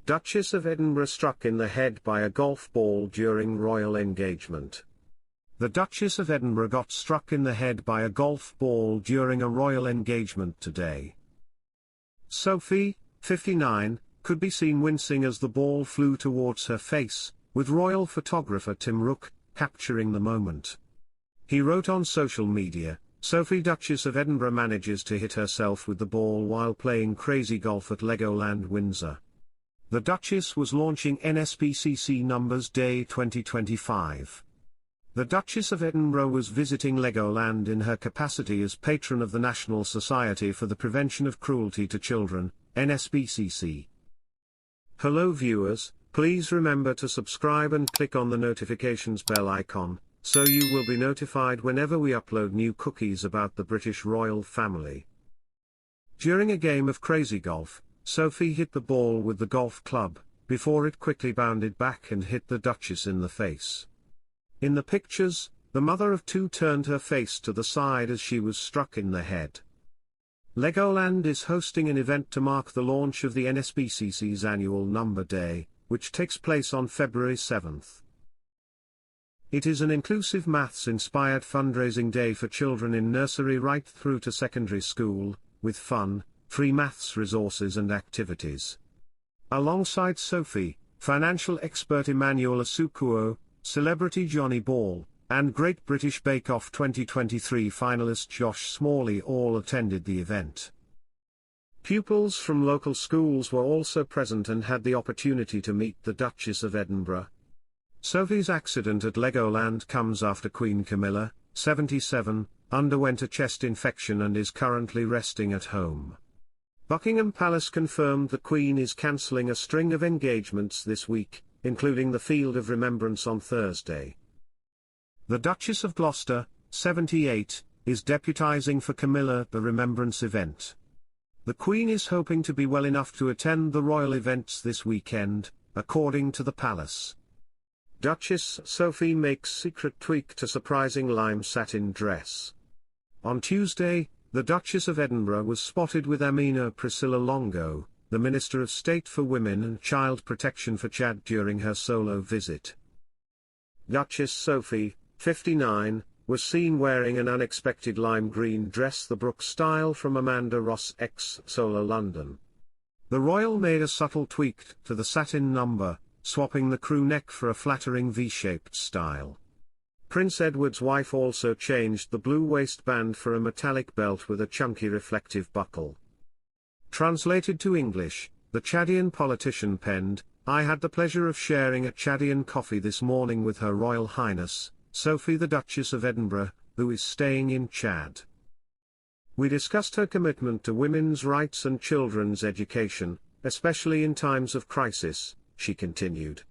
Duchess of Edinburgh struck in the head by a golf ball during royal engagement. The Duchess of Edinburgh got struck in the head by a golf ball during a royal engagement today. Sophie, 59, could be seen wincing as the ball flew towards her face, with royal photographer Tim Rook capturing the moment. He wrote on social media, "Sophie Duchess of Edinburgh manages to hit herself with the ball while playing crazy golf at Legoland Windsor." The Duchess was launching NSPCC Numbers Day 2025. The Duchess of Edinburgh was visiting Legoland in her capacity as patron of the National Society for the Prevention of Cruelty to Children, NSPCC. Hello viewers, please remember to subscribe and click on the notifications bell icon, so you will be notified whenever we upload new cookies about the British royal family. During a game of crazy golf, Sophie hit the ball with the golf club, before it quickly bounded back and hit the Duchess in the face. In the pictures, the mother of two turned her face to the side as she was struck in the head. Legoland is hosting an event to mark the launch of the NSPCC's annual Number Day, which takes place on February 7th. It is an inclusive maths-inspired fundraising day for children in nursery right through to secondary school, with fun, free maths resources and activities. Alongside Sophie, financial expert Emmanuel Asuquo, celebrity Johnny Ball, and Great British Bake Off 2023 finalist Josh Smalley all attended the event. Pupils from local schools were also present and had the opportunity to meet the Duchess of Edinburgh. Sophie's accident at Legoland comes after Queen Camilla, 77, underwent a chest infection and is currently resting at home. Buckingham Palace confirmed the Queen is cancelling a string of engagements this week, including the Field of Remembrance on Thursday. The Duchess of Gloucester, 78, is deputising for Camilla at the Remembrance event. The Queen is hoping to be well enough to attend the royal events this weekend, according to the palace. Duchess Sophie makes secret tweak to surprising lime satin dress. On Tuesday, the Duchess of Edinburgh was spotted with Amina Priscilla Longo, the Minister of State for Women and Child Protection for Chad during her solo visit. Duchess Sophie, 59, was seen wearing an unexpected lime green dress, the Brooke style from Amanda Ross x Solar London. The royal made a subtle tweak to the satin number, swapping the crew neck for a flattering V-shaped style. Prince Edward's wife also changed the blue waistband for a metallic belt with a chunky reflective buckle. Translated to English, the Chadian politician penned, "I had the pleasure of sharing a Chadian coffee this morning with Her Royal Highness, Sophie the Duchess of Edinburgh, who is staying in Chad. We discussed her commitment to women's rights and children's education, especially in times of crisis," she continued.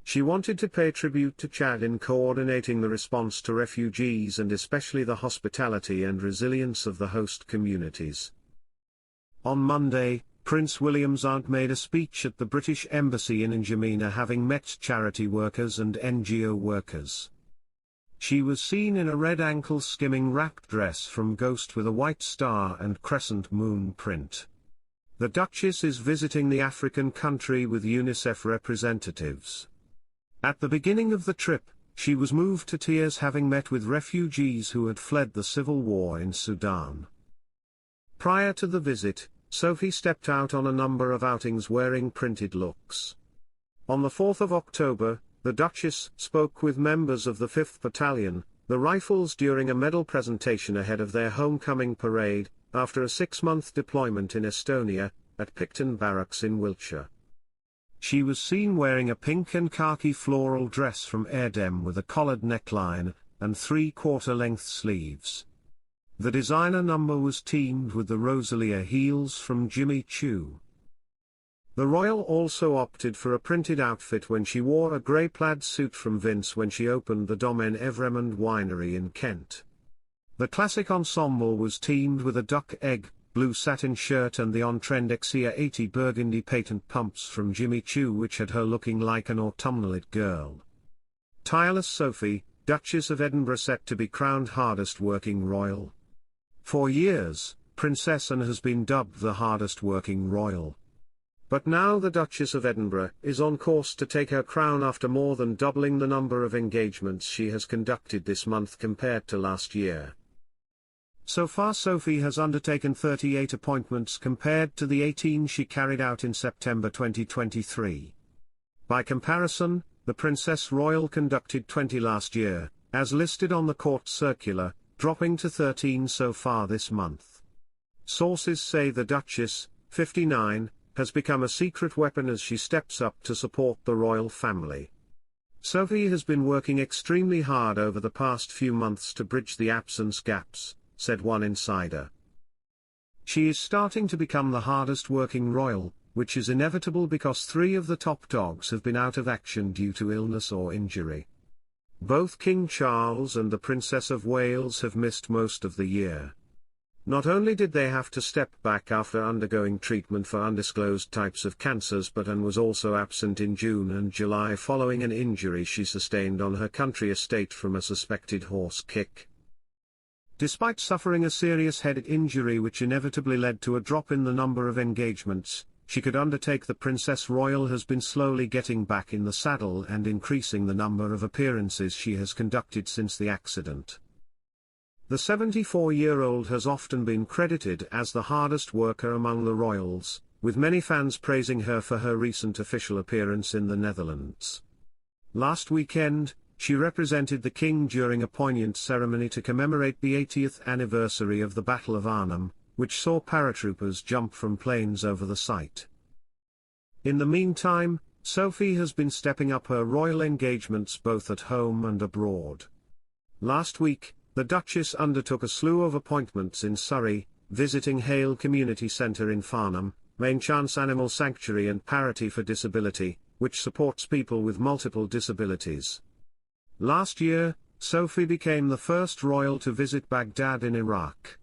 She wanted to pay tribute to Chad in coordinating the response to refugees and especially the hospitality and resilience of the host communities. On Monday, Prince William's aunt made a speech at the British Embassy in N'Djamena, having met charity workers and NGO workers. She was seen in a red ankle-skimming wrapped dress from Ghost with a white star and crescent moon print. The Duchess is visiting the African country with UNICEF representatives. At the beginning of the trip, she was moved to tears having met with refugees who had fled the civil war in Sudan. Prior to the visit, Sophie stepped out on a number of outings wearing printed looks. On the 4th of October, the Duchess spoke with members of the 5th Battalion, the Rifles, during a medal presentation ahead of their homecoming parade, after a 6-month deployment in Estonia, at Picton Barracks in Wiltshire. She was seen wearing a pink and khaki floral dress from Erdem with a collared neckline, and 3/4-length sleeves. The designer number was teamed with the Rosalia heels from Jimmy Choo. The royal also opted for a printed outfit when she wore a grey plaid suit from Vince when she opened the Domaine Evremond winery in Kent. The classic ensemble was teamed with a duck egg, blue satin shirt and the on-trend Exia 80 burgundy patent pumps from Jimmy Choo, which had her looking like an autumnal-it girl. Tireless Sophie, Duchess of Edinburgh, set to be crowned hardest working royal. For years, Princess Anne has been dubbed the hardest working royal. But now the Duchess of Edinburgh is on course to take her crown after more than doubling the number of engagements she has conducted this month compared to last year. So far Sophie has undertaken 38 appointments compared to the 18 she carried out in September 2023. By comparison, the Princess Royal conducted 20 last year, as listed on the court circular, dropping to 13 so far this month. Sources say the Duchess, 59, has become a secret weapon as she steps up to support the royal family. Sophie has been working extremely hard over the past few months to bridge the absence gaps, said one insider. She is starting to become the hardest working royal, which is inevitable because 3 of the top dogs have been out of action due to illness or injury. Both King Charles and the Princess of Wales have missed most of the year. Not only did they have to step back after undergoing treatment for undisclosed types of cancers, but Anne was also absent in June and July following an injury she sustained on her country estate from a suspected horse kick. Despite suffering a serious head injury which inevitably led to a drop in the number of engagements she could undertake, the Princess Royal has been slowly getting back in the saddle and increasing the number of appearances she has conducted since the accident. The 74-year-old has often been credited as the hardest worker among the royals, with many fans praising her for her recent official appearance in the Netherlands. Last weekend, she represented the King during a poignant ceremony to commemorate the 80th anniversary of the Battle of Arnhem, which saw paratroopers jump from planes over the site. In the meantime, Sophie has been stepping up her royal engagements both at home and abroad. Last week, the Duchess undertook a slew of appointments in Surrey, visiting Hale Community Centre in Farnham, Main Chance Animal Sanctuary and Parity for Disability, which supports people with multiple disabilities. Last year, Sophie became the first royal to visit Baghdad in Iraq.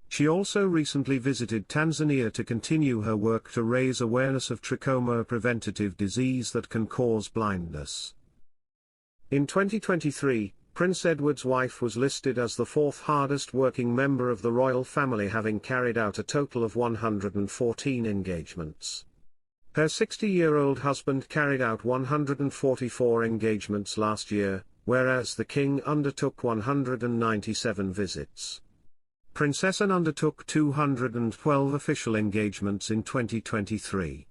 She also recently visited Tanzania to continue her work to raise awareness of trachoma, a preventative disease that can cause blindness. In 2023, Prince Edward's wife was listed as the 4th hardest working member of the royal family, having carried out a total of 114 engagements. Her 60-year-old husband carried out 144 engagements last year, whereas the King undertook 197 visits. Princess Anne undertook 212 official engagements in 2023.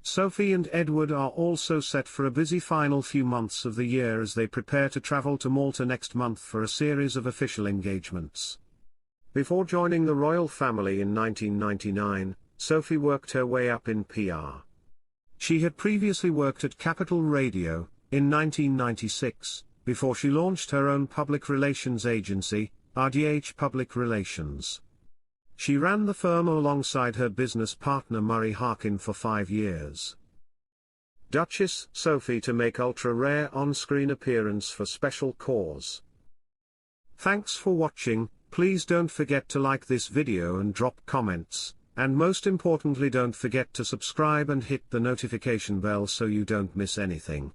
Sophie and Edward are also set for a busy final few months of the year as they prepare to travel to Malta next month for a series of official engagements. Before joining the royal family in 1999, Sophie worked her way up in PR. She had previously worked at Capital Radio in 1996, before she launched her own public relations agency, RDH Public Relations. She ran the firm alongside her business partner Murray Harkin for 5 years. Duchess Sophie to make ultra-rare on-screen appearance for special cause. Thanks for watching. Please don't forget to like this video and drop comments, and most importantly don't forget to subscribe and hit the notification bell so you don't miss anything.